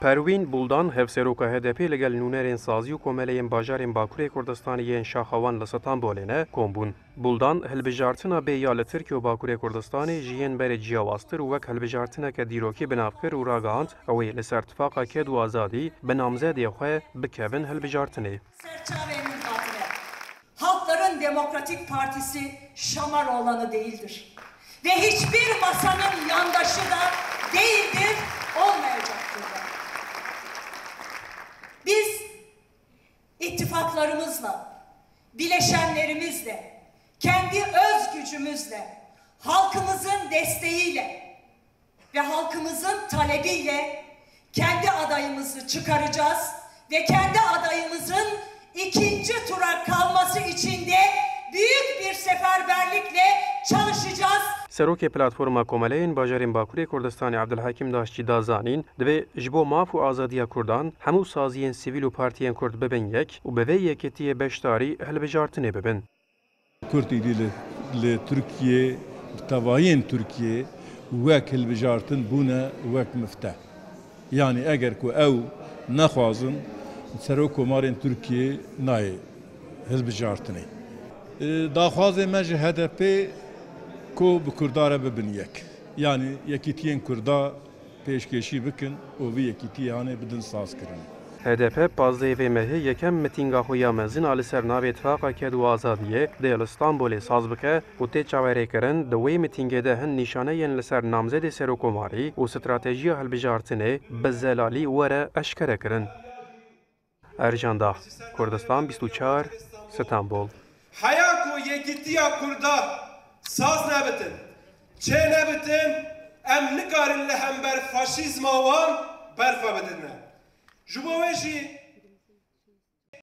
Perwîn Buldan hevseroka HDP legel nûnerên sazî û komeleyên bajarên Bakurê Kurdistanê yên Şaxewan li Stenbolê ne kombûn. Buldan hilbijartina bê ya li Tirkiye û Bakurê Kurdistanê ji yên berê ciyawaztir û wek hilbijartineke dîrokî binavkir û ragihand ew ê li ser tifaka ked û azadî bi namzedê xwe bikevin hilbijartinê. Halkların Demokratik Partisi Şamaroğlan'ı değildir. Ve hiçbir masanın yandaşı da değildir, olmayacaktır da. Biz ittifaklarımızla, bileşenlerimizle, kendi öz gücümüzle, halkımızın desteğiyle ve halkımızın talebiyle kendi adayımızı çıkaracağız ve kendi adayımızın ikinci tura kalması için de büyük bir seferberlikle çalışacağız. Serokê Platforma Komeleyên Bajarên Bakurê Kurdistanê Abdulhakim Daşçî da zanîn divê ji bo maf û azadiya Kurdan hemû saziyên sivîl û partiyên Kurd bibin yek û bi vê yekîtiyê beşdarî hilbijartinê bibin. Kurdî li Tirkiye, bi tevahiyên Tirkiye wek hilbijartin bûne wek mifteh. Yani eger ku ew nexwazin Serokkomarên Tirkiye nayê hilbijartinê. Daxwazê me ji HDP ku bi Kurda bibin yek. Yani yekîtiyên Kurda pêşkêşî bikin û vî yekîtiyê hanê bidin sazkirin. HDP pazdeyê vê mehê yekem mitînga xwe ya mezin a li ser navê Tifaka Ked û Azadiyê dê li Stenbolê saz bike û tê çawerêkirin di wê mitîngê de hin nîşaneyên li ser namzedê serokkomarî û stratejiya hilbijartinê bi zelalî were eşkere kirin. Ercan Dağ, Kurdistan 24, Stenbol. Heya ku yekîtiya Kurda saz nebitin, çê nebitin, em nikarin li hember faşîzma wan berfa bidin. Ji bo wê jî